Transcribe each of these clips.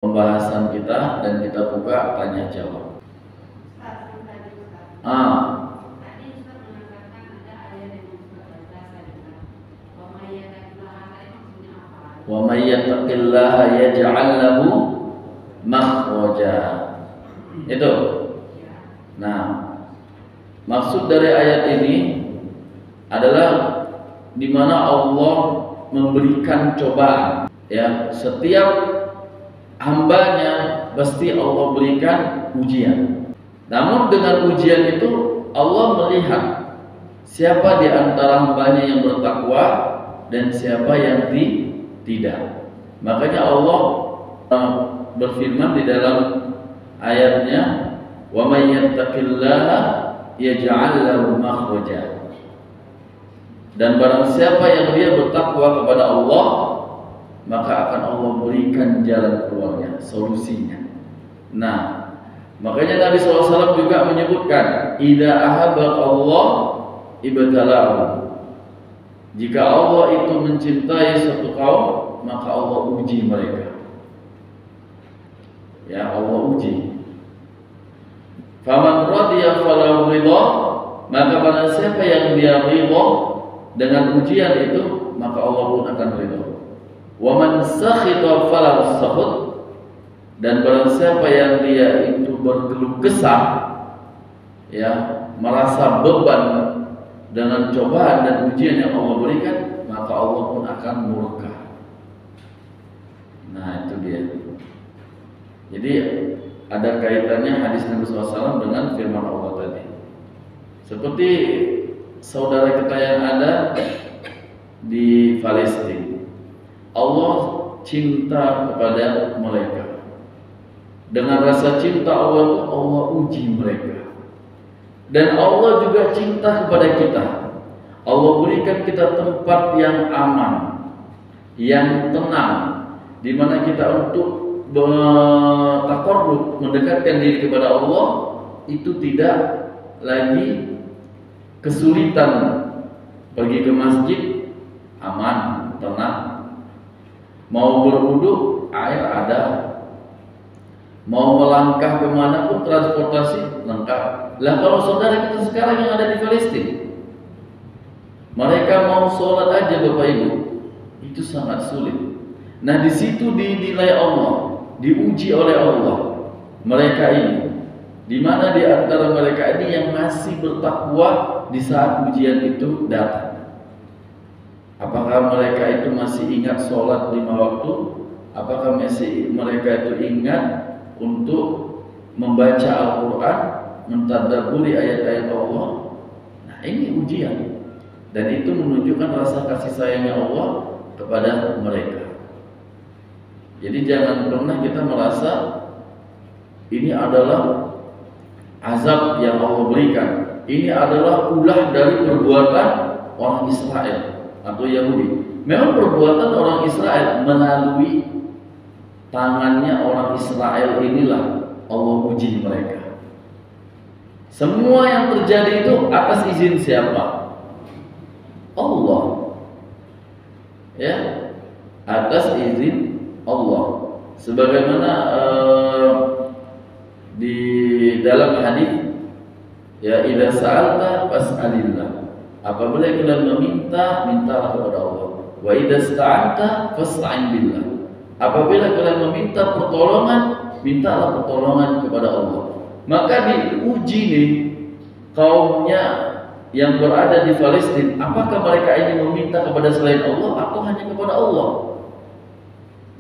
pembahasan kita dan kita buka tanya jawab. Wa may yattaqillaha yaj'al lahu makhraja. Itu. Nah, maksud dari ayat ini adalah di mana Allah memberikan cobaan. Ya, setiap hambanya pasti Allah berikan ujian. Namun dengan ujian itu Allah melihat siapa di antara hambanya yang bertakwa dan siapa yang tidak. Makanya Allah berfirman di dalam ayatnya, "Wa may yattaqillaha yaj'al lahu makhraja." Dan barang siapa yang dia bertakwa kepada Allah, maka akan Allah berikan jalan keluarnya, solusinya. Nah, makanya Nabi SAW juga menyebutkan, "Idza ahabba Allah ibtalahu." Jika Allah itu mencintai suatu kaum, maka Allah uji mereka. Ya, Allah uji. Faman radiya falahu ridha, maka barang siapa yang dia ridha dengan ujian itu, maka Allah pun akan ridha. Wa man sakhita falahu sakhut, dan barang siapa yang dia itu berkeluh kesah, ya, merasa beban dengan cobaan dan ujian yang Allah berikan, maka Allah pun akan murka. Nah, itu dia. Jadi ada kaitannya hadis Nabi SAW dengan firman Allah tadi. Seperti saudara kita yang ada di Palestina, Allah cinta kepada mereka. Dengan rasa cinta Allah, Allah uji mereka. Dan Allah juga cinta kepada kita. Allah berikan kita tempat yang aman, yang tenang, di mana kita untuk bertaqarrub, mendekatkan diri kepada Allah, itu tidak lagi kesulitan. Pergi ke masjid aman, tenang. Mau berwudu, air ada. Mau melangkah kemana pun transportasi lengkap. Lah kalau saudara kita sekarang yang ada di Palestina, mereka mau sholat aja Bapak Ibu, itu sangat sulit. Nah, di situ dinilai Allah, diuji oleh Allah mereka ini. Di mana di antara mereka ini yang masih bertakwa di saat ujian itu datang? Apakah mereka itu masih ingat sholat 5 waktu? Apakah masih mereka itu ingat untuk membaca Al-Quran, mentadabburi ayat-ayat Allah? Nah, ini ujian. Dan itu menunjukkan rasa kasih sayangnya Allah kepada mereka. Jadi jangan pernah kita merasa ini adalah azab yang Allah berikan. Ini adalah ulah dari perbuatan orang Israel atau Yahudi. Memang perbuatan orang Israel melalui tangannya orang Israel inilah Allah uji mereka. Semua yang terjadi itu atas izin siapa? Allah. Ya, atas izin Allah. Sebagaimana di dalam hadis, ya, idza sa'alta fas'alillah. Apabila kalian meminta, mintalah kepada Allah. Wa idza ista'anta fasta'in billah. Apabila kalian meminta pertolongan, mintalah pertolongan kepada Allah. Maka diuji nih kaumnya yang berada di Palestina, apakah mereka ini meminta kepada selain Allah atau hanya kepada Allah?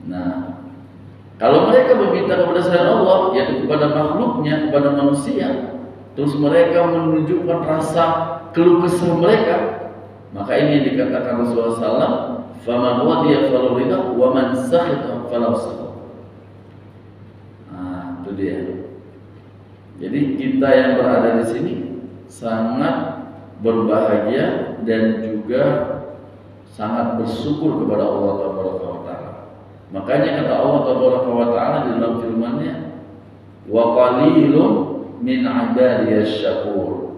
Nah, kalau mereka meminta kepada selain Allah, yaitu kepada makhluknya, kepada manusia, terus mereka menunjukkan rasa keluh kesah mereka, maka ini yang dikatakan Rasulullah SAW, faman wadiya falahu ridha wa man sakhita falahu sakhut. Nah, itu dia. Jadi kita yang berada di sini sangat berbahagia dan juga sangat bersyukur kepada Allah Taala. Makanya kata Allah Taala di dalam firman-Nya, wa qalilun min ibadiyasy syakur.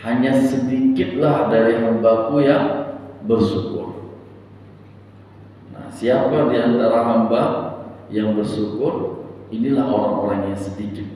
Hanya sedikitlah dari hambaku yang bersyukur. Nah, siapa di antara hamba yang bersyukur inilah orang-orang yang sedikit